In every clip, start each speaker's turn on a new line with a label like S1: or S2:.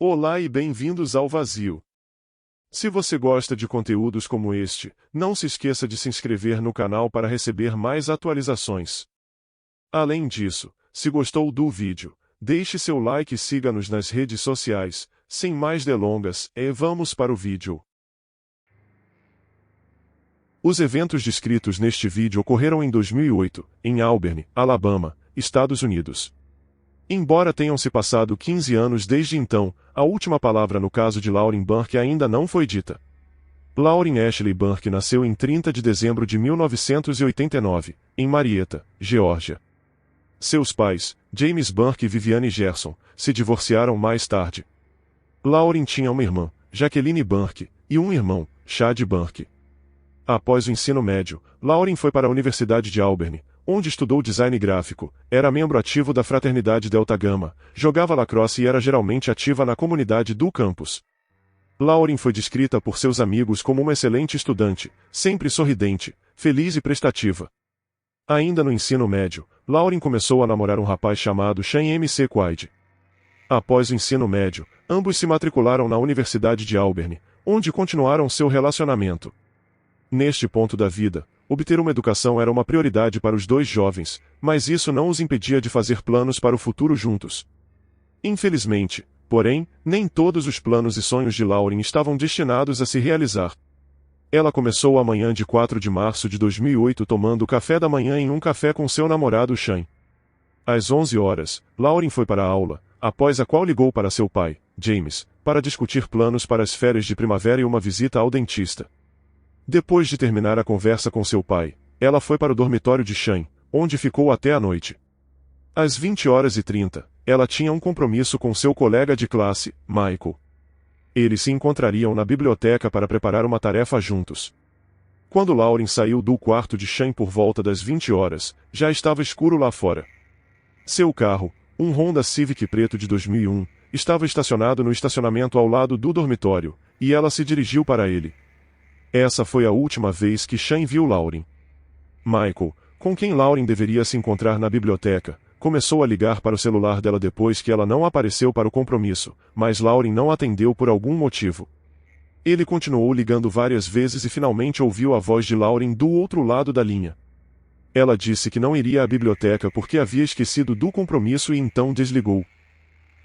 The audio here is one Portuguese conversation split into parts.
S1: Olá e bem-vindos ao Vazio. Se você gosta de conteúdos como este, não se esqueça de se inscrever no canal para receber mais atualizações. Além disso, se gostou do vídeo, deixe seu like e siga-nos nas redes sociais. Sem mais delongas, vamos para o vídeo. Os eventos descritos neste vídeo ocorreram em 2008, em Auburn, Alabama, Estados Unidos. Embora tenham se passado 15 anos desde então, a última palavra no caso de Lauren Burke ainda não foi dita. Lauren Ashley Burke nasceu em 30 de dezembro de 1989, em Marietta, Geórgia. Seus pais, James Burke e Viviane Gerson, se divorciaram mais tarde. Lauren tinha uma irmã, Jacqueline Burke, e um irmão, Chad Burke. Após o ensino médio, Lauren foi para a Universidade de Auburn, onde estudou design gráfico, era membro ativo da fraternidade Delta Gamma, jogava lacrosse e era geralmente ativa na comunidade do campus. Lauren foi descrita por seus amigos como uma excelente estudante, sempre sorridente, feliz e prestativa. Ainda no ensino médio, Lauren começou a namorar um rapaz chamado Shane M.C. Quaid. Após o ensino médio, ambos se matricularam na Universidade de Auburn, onde continuaram seu relacionamento. Neste ponto da vida, obter uma educação era uma prioridade para os dois jovens, mas isso não os impedia de fazer planos para o futuro juntos. Infelizmente, porém, nem todos os planos e sonhos de Lauren estavam destinados a se realizar. Ela começou a manhã de 4 de março de 2008 tomando café da manhã em um café com seu namorado Shane. Às 11 horas, Lauren foi para a aula, após a qual ligou para seu pai, James, para discutir planos para as férias de primavera e uma visita ao dentista. Depois de terminar a conversa com seu pai, ela foi para o dormitório de Shane, onde ficou até a noite. Às 20h30, ela tinha um compromisso com seu colega de classe, Michael. Eles se encontrariam na biblioteca para preparar uma tarefa juntos. Quando Lauren saiu do quarto de Shane por volta das 20 horas, já estava escuro lá fora. Seu carro, um Honda Civic preto de 2001, estava estacionado no estacionamento ao lado do dormitório, e ela se dirigiu para ele. Essa foi a última vez que Shane viu Lauren. Michael, com quem Lauren deveria se encontrar na biblioteca, começou a ligar para o celular dela depois que ela não apareceu para o compromisso, mas Lauren não atendeu por algum motivo. Ele continuou ligando várias vezes e finalmente ouviu a voz de Lauren do outro lado da linha. Ela disse que não iria à biblioteca porque havia esquecido do compromisso e então desligou.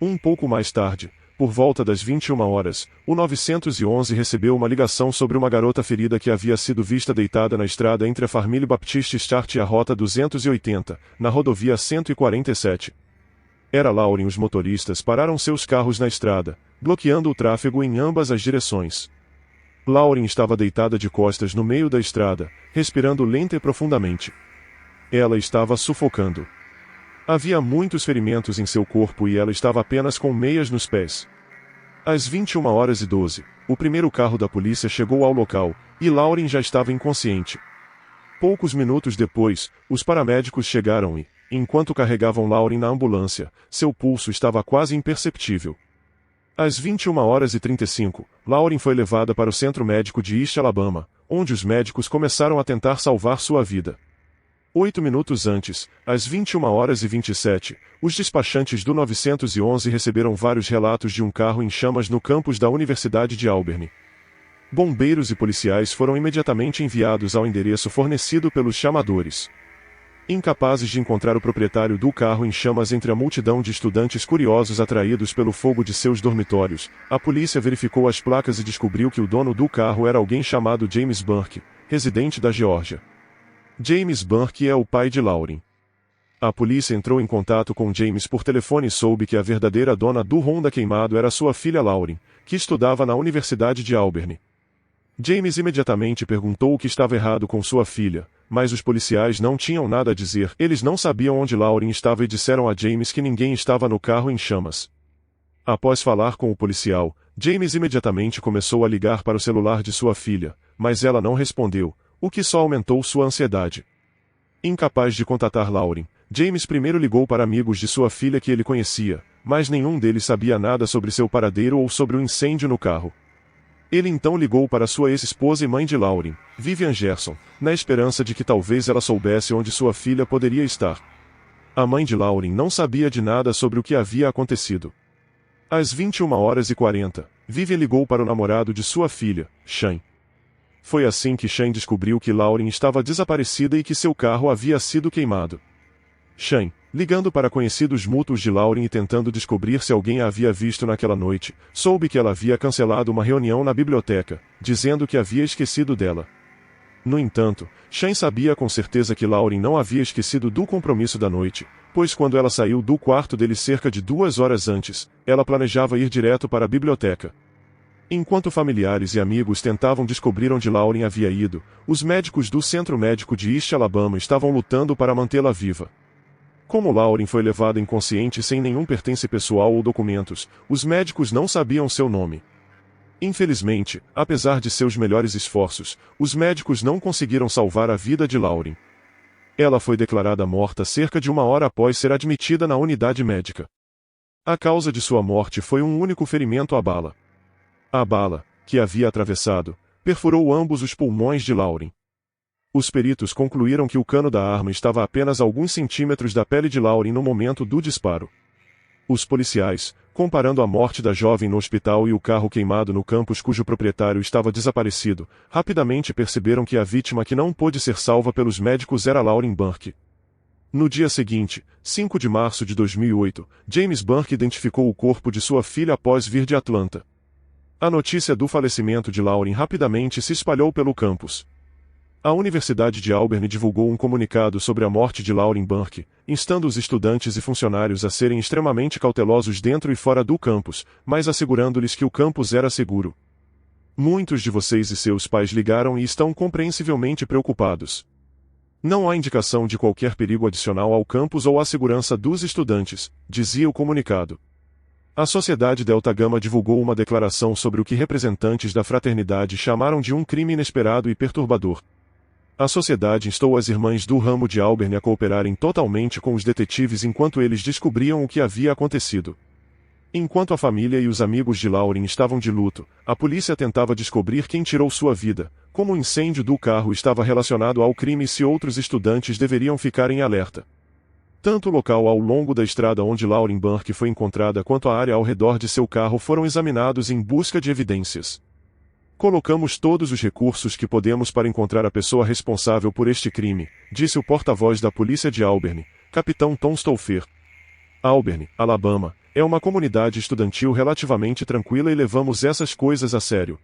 S1: Um pouco mais tarde, por volta das 21 horas, o 911 recebeu uma ligação sobre uma garota ferida que havia sido vista deitada na estrada entre a Family Baptist Start e a Rota 280, na rodovia 147. Era Lauren. Os motoristas pararam seus carros na estrada, bloqueando o tráfego em ambas as direções. Lauren estava deitada de costas no meio da estrada, respirando lenta e profundamente. Ela estava sufocando. Havia muitos ferimentos em seu corpo e ela estava apenas com meias nos pés. Às 21h12, o primeiro carro da polícia chegou ao local, e Lauren já estava inconsciente. Poucos minutos depois, os paramédicos chegaram e, enquanto carregavam Lauren na ambulância, seu pulso estava quase imperceptível. Às 21h35, Lauren foi levada para o centro médico de East Alabama, onde os médicos começaram a tentar salvar sua vida. 8 minutos antes, às 21h27, os despachantes do 911 receberam vários relatos de um carro em chamas no campus da Universidade de Auburn. Bombeiros e policiais foram imediatamente enviados ao endereço fornecido pelos chamadores. Incapazes de encontrar o proprietário do carro em chamas entre a multidão de estudantes curiosos atraídos pelo fogo de seus dormitórios, a polícia verificou as placas e descobriu que o dono do carro era alguém chamado James Burke, residente da Geórgia. James Burke é o pai de Lauren. A polícia entrou em contato com James por telefone e soube que a verdadeira dona do Honda queimado era sua filha Lauren, que estudava na Universidade de Auburn. James imediatamente perguntou o que estava errado com sua filha, mas os policiais não tinham nada a dizer. Eles não sabiam onde Lauren estava e disseram a James que ninguém estava no carro em chamas. Após falar com o policial, James imediatamente começou a ligar para o celular de sua filha, mas ela não respondeu, o que só aumentou sua ansiedade. Incapaz de contatar Lauren, James primeiro ligou para amigos de sua filha que ele conhecia, mas nenhum deles sabia nada sobre seu paradeiro ou sobre o incêndio no carro. Ele então ligou para sua ex-esposa e mãe de Lauren, Vivian Gerson, na esperança de que talvez ela soubesse onde sua filha poderia estar. A mãe de Lauren não sabia de nada sobre o que havia acontecido. Às 21h40, Vivian ligou para o namorado de sua filha, Shane. Foi assim que Shane descobriu que Lauren estava desaparecida e que seu carro havia sido queimado. Shane, ligando para conhecidos mútuos de Lauren e tentando descobrir se alguém a havia visto naquela noite, soube que ela havia cancelado uma reunião na biblioteca, dizendo que havia esquecido dela. No entanto, Shane sabia com certeza que Lauren não havia esquecido do compromisso da noite, pois quando ela saiu do quarto dele cerca de 2 horas antes, ela planejava ir direto para a biblioteca. Enquanto familiares e amigos tentavam descobrir onde Lauren havia ido, os médicos do Centro Médico de East Alabama estavam lutando para mantê-la viva. Como Lauren foi levada inconsciente sem nenhum pertence pessoal ou documentos, os médicos não sabiam seu nome. Infelizmente, apesar de seus melhores esforços, os médicos não conseguiram salvar a vida de Lauren. Ela foi declarada morta cerca de 1 hora após ser admitida na unidade médica. A causa de sua morte foi um único ferimento à bala. A bala, que havia atravessado, perfurou ambos os pulmões de Lauren. Os peritos concluíram que o cano da arma estava a apenas alguns centímetros da pele de Lauren no momento do disparo. Os policiais, comparando a morte da jovem no hospital e o carro queimado no campus cujo proprietário estava desaparecido, rapidamente perceberam que a vítima que não pôde ser salva pelos médicos era Lauren Burke. No dia seguinte, 5 de março de 2008, James Burke identificou o corpo de sua filha após vir de Atlanta. A notícia do falecimento de Lauren rapidamente se espalhou pelo campus. A Universidade de Auburn divulgou um comunicado sobre a morte de Lauren Burke, instando os estudantes e funcionários a serem extremamente cautelosos dentro e fora do campus, mas assegurando-lhes que o campus era seguro. Muitos de vocês e seus pais ligaram e estão compreensivelmente preocupados. Não há indicação de qualquer perigo adicional ao campus ou à segurança dos estudantes, dizia o comunicado. A Sociedade Delta Gamma divulgou uma declaração sobre o que representantes da fraternidade chamaram de um crime inesperado e perturbador. A sociedade instou as irmãs do ramo de Auburn a cooperarem totalmente com os detetives enquanto eles descobriam o que havia acontecido. Enquanto a família e os amigos de Lauren estavam de luto, a polícia tentava descobrir quem tirou sua vida, como o incêndio do carro estava relacionado ao crime e se outros estudantes deveriam ficar em alerta. Tanto o local ao longo da estrada onde Lauren Burke foi encontrada quanto a área ao redor de seu carro foram examinados em busca de evidências. Colocamos todos os recursos que podemos para encontrar a pessoa responsável por este crime, disse o porta-voz da polícia de Auburn, Capitão Tom Stolfer. Auburn, Alabama, é uma comunidade estudantil relativamente tranquila e levamos essas coisas a sério.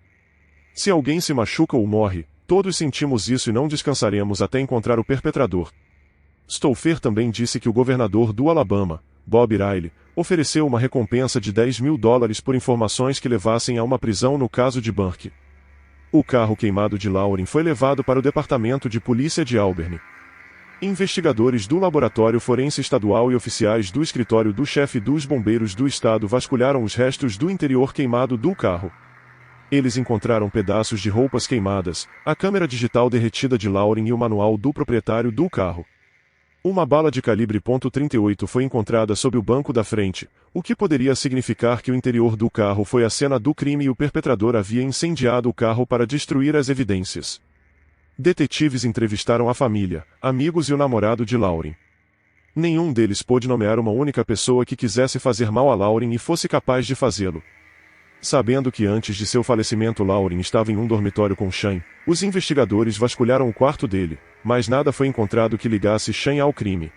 S1: Se alguém se machuca ou morre, todos sentimos isso e não descansaremos até encontrar o perpetrador. Stolfer também disse que o governador do Alabama, Bob Riley, ofereceu uma recompensa de $10.000 por informações que levassem a uma prisão no caso de Burke. O carro queimado de Lauren foi levado para o Departamento de Polícia de Auburn. Investigadores do Laboratório Forense Estadual e oficiais do escritório do chefe dos bombeiros do estado vasculharam os restos do interior queimado do carro. Eles encontraram pedaços de roupas queimadas, a câmera digital derretida de Lauren e o manual do proprietário do carro. Uma bala de calibre .38 foi encontrada sob o banco da frente, o que poderia significar que o interior do carro foi a cena do crime e o perpetrador havia incendiado o carro para destruir as evidências. Detetives entrevistaram a família, amigos e o namorado de Lauren. Nenhum deles pôde nomear uma única pessoa que quisesse fazer mal a Lauren e fosse capaz de fazê-lo. Sabendo que antes de seu falecimento Lauren estava em um dormitório com Shane, os investigadores vasculharam o quarto dele, mas nada foi encontrado que ligasse Shane ao crime.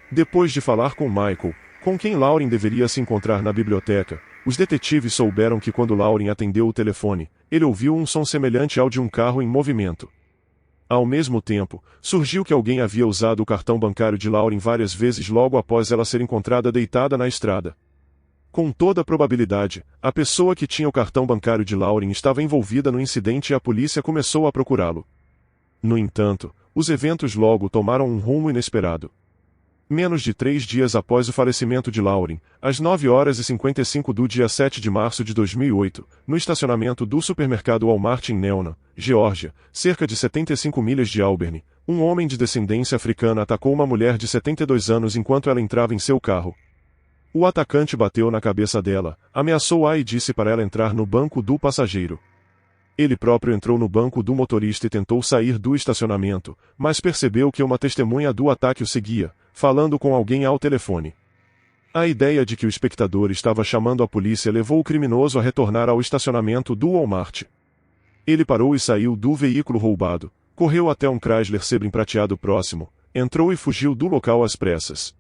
S1: Depois de falar com Michael, com quem Lauren deveria se encontrar na biblioteca, os detetives souberam que quando Lauren atendeu o telefone, ele ouviu um som semelhante ao de um carro em movimento. Ao mesmo tempo, surgiu que alguém havia usado o cartão bancário de Lauren várias vezes logo após ela ser encontrada deitada na estrada. Com toda probabilidade, a pessoa que tinha o cartão bancário de Lauren estava envolvida no incidente e a polícia começou a procurá-lo. No entanto, os eventos logo tomaram um rumo inesperado. Menos de 3 dias após o falecimento de Lauren, às 9h55 do dia 7 de março de 2008, no estacionamento do supermercado Walmart em Newnan, Geórgia, cerca de 75 milhas de Auburn, um homem de descendência africana atacou uma mulher de 72 anos enquanto ela entrava em seu carro. O atacante bateu na cabeça dela, ameaçou-a e disse para ela entrar no banco do passageiro. Ele próprio entrou no banco do motorista e tentou sair do estacionamento, mas percebeu que uma testemunha do ataque o seguia, falando com alguém ao telefone. A ideia de que o espectador estava chamando a polícia levou o criminoso a retornar ao estacionamento do Walmart. Ele parou e saiu do veículo roubado, correu até um Chrysler Sebring prateado próximo, entrou e fugiu do local às pressas.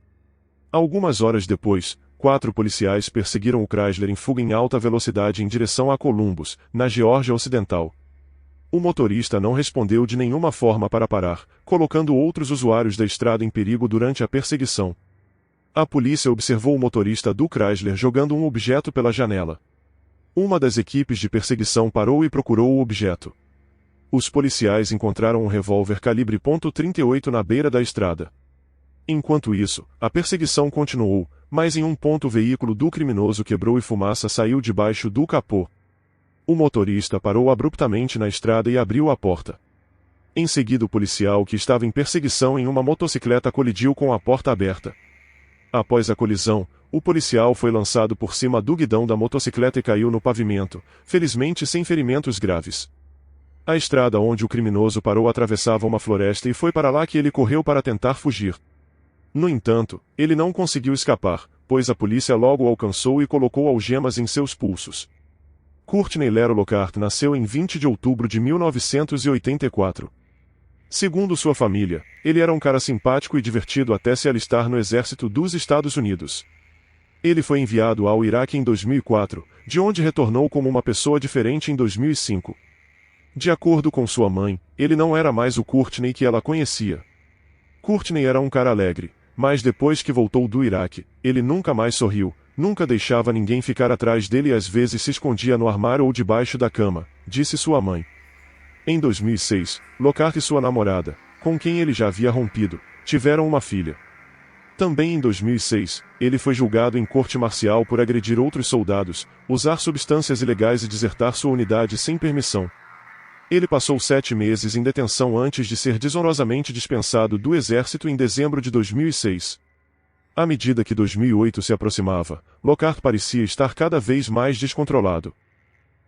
S1: Algumas horas depois, 4 policiais perseguiram o Chrysler em fuga em alta velocidade em direção a Columbus, na Geórgia Ocidental. O motorista não respondeu de nenhuma forma para parar, colocando outros usuários da estrada em perigo durante a perseguição. A polícia observou o motorista do Chrysler jogando um objeto pela janela. Uma das equipes de perseguição parou e procurou o objeto. Os policiais encontraram um revólver calibre .38 na beira da estrada. Enquanto isso, a perseguição continuou, mas em um ponto o veículo do criminoso quebrou e fumaça saiu debaixo do capô. O motorista parou abruptamente na estrada e abriu a porta. Em seguida o policial que estava em perseguição em uma motocicleta colidiu com a porta aberta. Após a colisão, o policial foi lançado por cima do guidão da motocicleta e caiu no pavimento, felizmente sem ferimentos graves. A estrada onde o criminoso parou atravessava uma floresta e foi para lá que ele correu para tentar fugir. No entanto, ele não conseguiu escapar, pois a polícia logo o alcançou e colocou algemas em seus pulsos. Courtney Lero Lockhart nasceu em 20 de outubro de 1984. Segundo sua família, ele era um cara simpático e divertido até se alistar no exército dos Estados Unidos. Ele foi enviado ao Iraque em 2004, de onde retornou como uma pessoa diferente em 2005. De acordo com sua mãe, ele não era mais o Courtney que ela conhecia. Courtney era um cara alegre, mas depois que voltou do Iraque, ele nunca mais sorriu, nunca deixava ninguém ficar atrás dele e às vezes se escondia no armário ou debaixo da cama, disse sua mãe. Em 2006, Lockhart e sua namorada, com quem ele já havia rompido, tiveram uma filha. Também em 2006, ele foi julgado em corte marcial por agredir outros soldados, usar substâncias ilegais e desertar sua unidade sem permissão. Ele passou 7 meses em detenção antes de ser desonorosamente dispensado do exército em dezembro de 2006. À medida que 2008 se aproximava, Lockhart parecia estar cada vez mais descontrolado.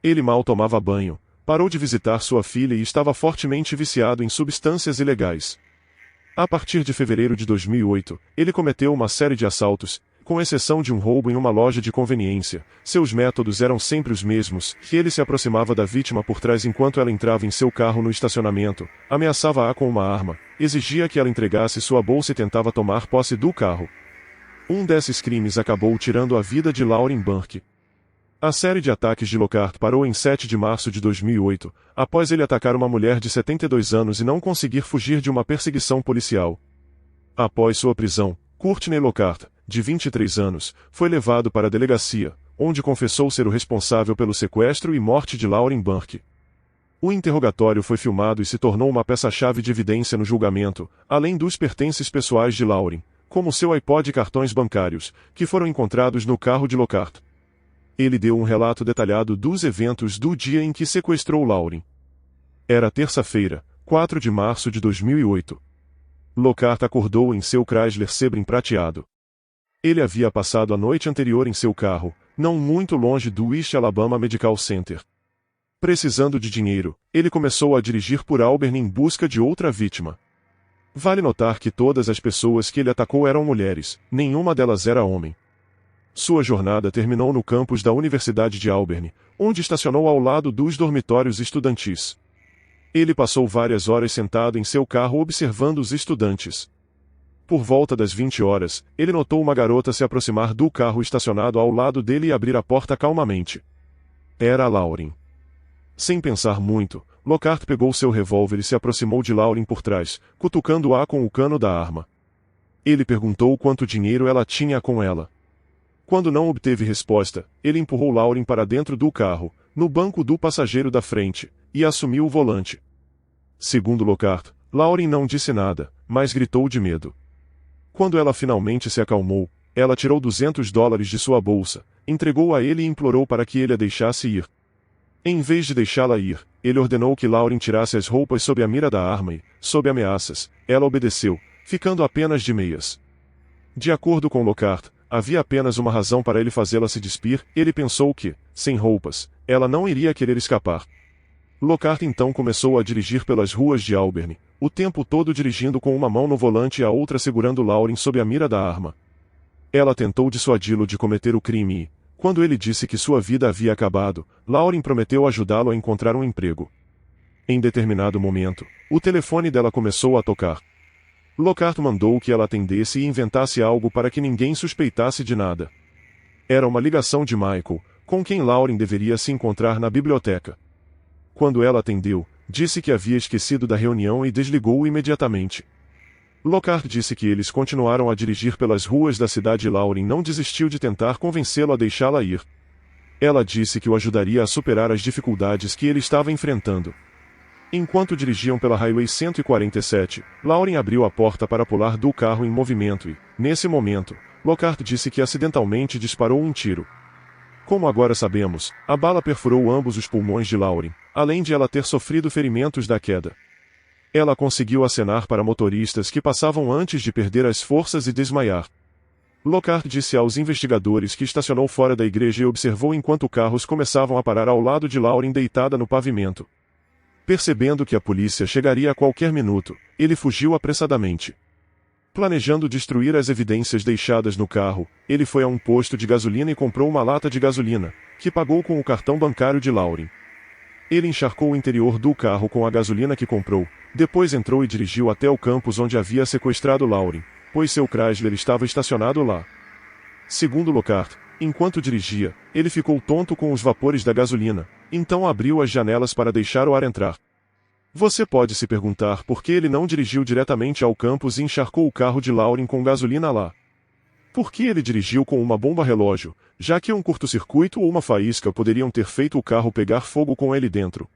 S1: Ele mal tomava banho, parou de visitar sua filha e estava fortemente viciado em substâncias ilegais. A partir de fevereiro de 2008, ele cometeu uma série de assaltos, com exceção de um roubo em uma loja de conveniência. Seus métodos eram sempre os mesmos, que ele se aproximava da vítima por trás enquanto ela entrava em seu carro no estacionamento, ameaçava-a com uma arma, exigia que ela entregasse sua bolsa e tentava tomar posse do carro. Um desses crimes acabou tirando a vida de Lauren Burke. A série de ataques de Lockhart parou em 7 de março de 2008, após ele atacar uma mulher de 72 anos e não conseguir fugir de uma perseguição policial. Após sua prisão, Courtney Lockhart, de 23 anos, foi levado para a delegacia, onde confessou ser o responsável pelo sequestro e morte de Lauren Burke. O interrogatório foi filmado e se tornou uma peça-chave de evidência no julgamento, além dos pertences pessoais de Lauren, como seu iPod e cartões bancários, que foram encontrados no carro de Lockhart. Ele deu um relato detalhado dos eventos do dia em que sequestrou Lauren. Era terça-feira, 4 de março de 2008. Lockhart acordou em seu Chrysler Sebring prateado. Ele havia passado a noite anterior em seu carro, não muito longe do East Alabama Medical Center. Precisando de dinheiro, ele começou a dirigir por Auburn em busca de outra vítima. Vale notar que todas as pessoas que ele atacou eram mulheres, nenhuma delas era homem. Sua jornada terminou no campus da Universidade de Auburn, onde estacionou ao lado dos dormitórios estudantis. Ele passou várias horas sentado em seu carro observando os estudantes. Por volta das 20 horas, ele notou uma garota se aproximar do carro estacionado ao lado dele e abrir a porta calmamente. Era a Lauren. Sem pensar muito, Lockhart pegou seu revólver e se aproximou de Lauren por trás, cutucando-a com o cano da arma. Ele perguntou quanto dinheiro ela tinha com ela. Quando não obteve resposta, ele empurrou Lauren para dentro do carro, no banco do passageiro da frente, e assumiu o volante. Segundo Lockhart, Lauren não disse nada, mas gritou de medo. Quando ela finalmente se acalmou, ela tirou $200 de sua bolsa, entregou a ele e implorou para que ele a deixasse ir. Em vez de deixá-la ir, ele ordenou que Lauren tirasse as roupas sob a mira da arma e, sob ameaças, ela obedeceu, ficando apenas de meias. De acordo com Lockhart, havia apenas uma razão para ele fazê-la se despir. Ele pensou que, sem roupas, ela não iria querer escapar. Lockhart então começou a dirigir pelas ruas de Auburn, o tempo todo dirigindo com uma mão no volante e a outra segurando Lauren sob a mira da arma. Ela tentou dissuadi-lo de cometer o crime e, quando ele disse que sua vida havia acabado, Lauren prometeu ajudá-lo a encontrar um emprego. Em determinado momento, o telefone dela começou a tocar. Lockhart mandou que ela atendesse e inventasse algo para que ninguém suspeitasse de nada. Era uma ligação de Michael, com quem Lauren deveria se encontrar na biblioteca. Quando ela atendeu, disse que havia esquecido da reunião e desligou imediatamente. Lockhart disse que eles continuaram a dirigir pelas ruas da cidade e Lauren não desistiu de tentar convencê-lo a deixá-la ir. Ela disse que o ajudaria a superar as dificuldades que ele estava enfrentando. Enquanto dirigiam pela Highway 147, Lauren abriu a porta para pular do carro em movimento e, nesse momento, Lockhart disse que acidentalmente disparou um tiro. Como agora sabemos, a bala perfurou ambos os pulmões de Lauren, além de ela ter sofrido ferimentos da queda. Ela conseguiu acenar para motoristas que passavam antes de perder as forças e desmaiar. Lockhart disse aos investigadores que estacionou fora da igreja e observou enquanto carros começavam a parar ao lado de Lauren deitada no pavimento. Percebendo que a polícia chegaria a qualquer minuto, ele fugiu apressadamente. Planejando destruir as evidências deixadas no carro, ele foi a um posto de gasolina e comprou uma lata de gasolina, que pagou com o cartão bancário de Lauren. Ele encharcou o interior do carro com a gasolina que comprou, depois entrou e dirigiu até o campus onde havia sequestrado Lauren, pois seu Chrysler estava estacionado lá. Segundo Lockhart, enquanto dirigia, ele ficou tonto com os vapores da gasolina, então abriu as janelas para deixar o ar entrar. Você pode se perguntar por que ele não dirigiu diretamente ao campus e encharcou o carro de Lauren com gasolina lá. Por que ele dirigiu com uma bomba-relógio, já que um curto-circuito ou uma faísca poderiam ter feito o carro pegar fogo com ele dentro?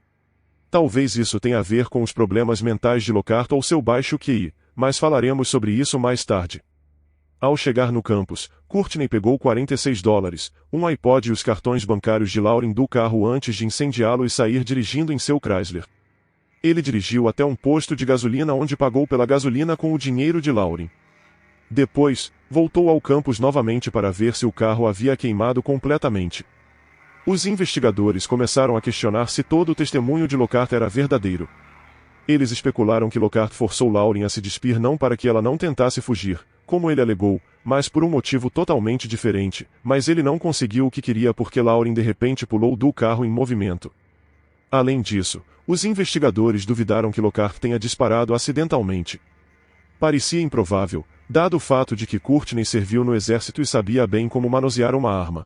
S1: Talvez isso tenha a ver com os problemas mentais de Lockhart ou seu baixo QI, mas falaremos sobre isso mais tarde. Ao chegar no campus, Courtney pegou $46, um iPod e os cartões bancários de Lauren do carro antes de incendiá-lo e sair dirigindo em seu Chrysler. Ele dirigiu até um posto de gasolina onde pagou pela gasolina com o dinheiro de Lauren. Depois, voltou ao campus novamente para ver se o carro havia queimado completamente. Os investigadores começaram a questionar se todo o testemunho de Lockhart era verdadeiro. Eles especularam que Lockhart forçou Lauren a se despir não para que ela não tentasse fugir, como ele alegou, mas por um motivo totalmente diferente, mas ele não conseguiu o que queria porque Lauren de repente pulou do carro em movimento. Além disso, os investigadores duvidaram que Lockhart tenha disparado acidentalmente. Parecia improvável, dado o fato de que Courtney serviu no exército e sabia bem como manusear uma arma.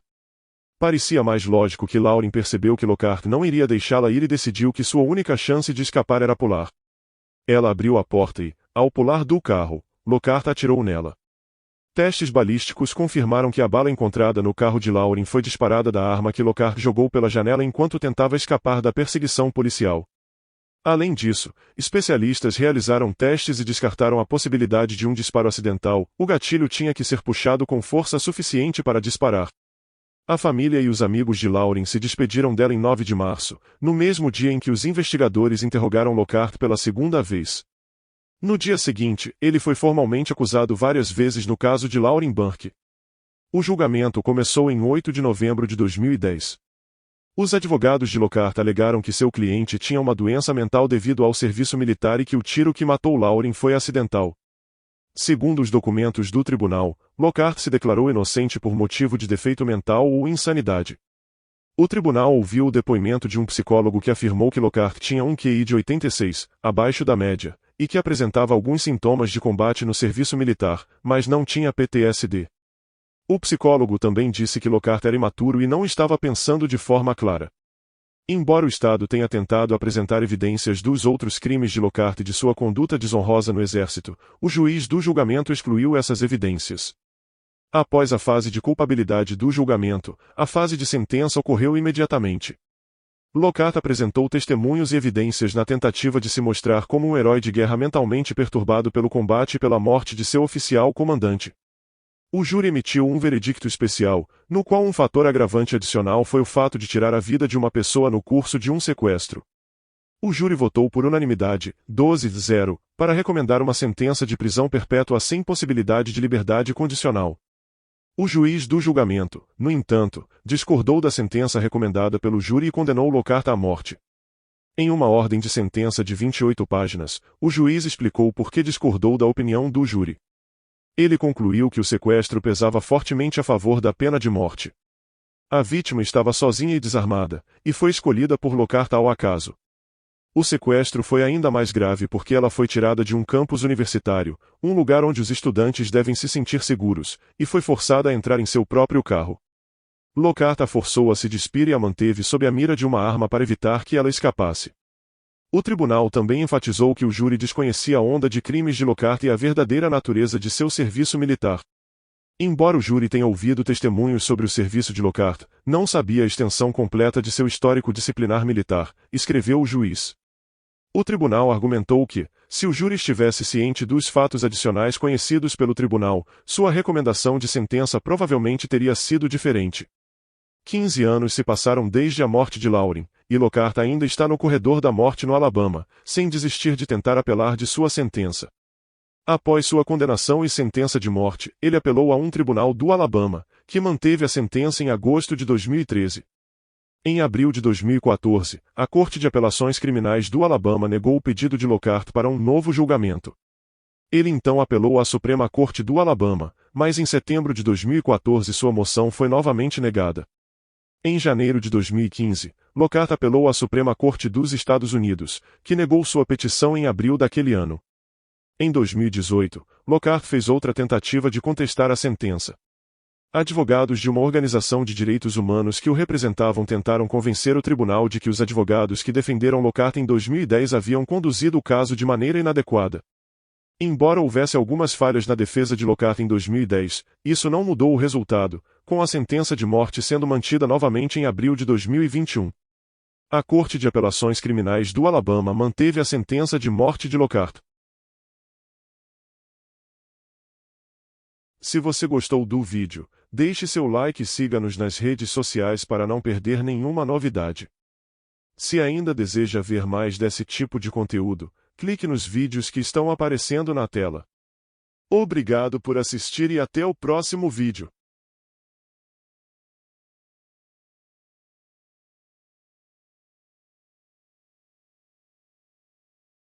S1: Parecia mais lógico que Lauren percebeu que Lockhart não iria deixá-la ir e decidiu que sua única chance de escapar era pular. Ela abriu a porta e, ao pular do carro, Lockhart atirou nela. Testes balísticos confirmaram que a bala encontrada no carro de Lauren foi disparada da arma que Lockhart jogou pela janela enquanto tentava escapar da perseguição policial. Além disso, especialistas realizaram testes e descartaram a possibilidade de um disparo acidental. O gatilho tinha que ser puxado com força suficiente para disparar. A família e os amigos de Lauren se despediram dela em 9 de março, no mesmo dia em que os investigadores interrogaram Lockhart pela segunda vez. No dia seguinte, ele foi formalmente acusado várias vezes no caso de Lauren Burke. O julgamento começou em 8 de novembro de 2010. Os advogados de Lockhart alegaram que seu cliente tinha uma doença mental devido ao serviço militar e que o tiro que matou Lauren foi acidental. Segundo os documentos do tribunal, Lockhart se declarou inocente por motivo de defeito mental ou insanidade. O tribunal ouviu o depoimento de um psicólogo que afirmou que Lockhart tinha um QI de 86, abaixo da média, e que apresentava alguns sintomas de combate no serviço militar, mas não tinha PTSD. O psicólogo também disse que Lockhart era imaturo e não estava pensando de forma clara. Embora o Estado tenha tentado apresentar evidências dos outros crimes de Lockhart e de sua conduta desonrosa no exército, o juiz do julgamento excluiu essas evidências. Após a fase de culpabilidade do julgamento, a fase de sentença ocorreu imediatamente. Lockhart apresentou testemunhos e evidências na tentativa de se mostrar como um herói de guerra mentalmente perturbado pelo combate e pela morte de seu oficial comandante. O júri emitiu um veredicto especial, no qual um fator agravante adicional foi o fato de tirar a vida de uma pessoa no curso de um sequestro. O júri votou por unanimidade, 12-0, para recomendar uma sentença de prisão perpétua sem possibilidade de liberdade condicional. O juiz do julgamento, no entanto, discordou da sentença recomendada pelo júri e condenou Lockhart à morte. Em uma ordem de sentença de 28 páginas, o juiz explicou por que discordou da opinião do júri. Ele concluiu que o sequestro pesava fortemente a favor da pena de morte. A vítima estava sozinha e desarmada, e foi escolhida por Lockhart ao acaso. O sequestro foi ainda mais grave porque ela foi tirada de um campus universitário, um lugar onde os estudantes devem se sentir seguros, e foi forçada a entrar em seu próprio carro. Lockhart a forçou a se despir e a manteve sob a mira de uma arma para evitar que ela escapasse. O tribunal também enfatizou que o júri desconhecia a onda de crimes de Lockhart e a verdadeira natureza de seu serviço militar. Embora o júri tenha ouvido testemunhos sobre o serviço de Lockhart, não sabia a extensão completa de seu histórico disciplinar militar, escreveu o juiz. O tribunal argumentou que, se o júri estivesse ciente dos fatos adicionais conhecidos pelo tribunal, sua recomendação de sentença provavelmente teria sido diferente. 15 anos se passaram desde a morte de Lauren, e Lockhart ainda está no corredor da morte no Alabama, sem desistir de tentar apelar de sua sentença. Após sua condenação e sentença de morte, ele apelou a um tribunal do Alabama, que manteve a sentença em agosto de 2013. Em abril de 2014, a Corte de Apelações Criminais do Alabama negou o pedido de Lockhart para um novo julgamento. Ele então apelou à Suprema Corte do Alabama, mas em setembro de 2014 sua moção foi novamente negada. Em janeiro de 2015, Lockhart apelou à Suprema Corte dos Estados Unidos, que negou sua petição em abril daquele ano. Em 2018, Lockhart fez outra tentativa de contestar a sentença. Advogados de uma organização de direitos humanos que o representavam tentaram convencer o tribunal de que os advogados que defenderam Lockhart em 2010 haviam conduzido o caso de maneira inadequada. Embora houvesse algumas falhas na defesa de Lockhart em 2010, isso não mudou o resultado, com a sentença de morte sendo mantida novamente em abril de 2021. A Corte de Apelações Criminais do Alabama manteve a sentença de morte de Lockhart. Se você gostou do vídeo, deixe seu like e siga-nos nas redes sociais para não perder nenhuma novidade. Se ainda deseja ver mais desse tipo de conteúdo, clique nos vídeos que estão aparecendo na tela. Obrigado por assistir e até o próximo vídeo.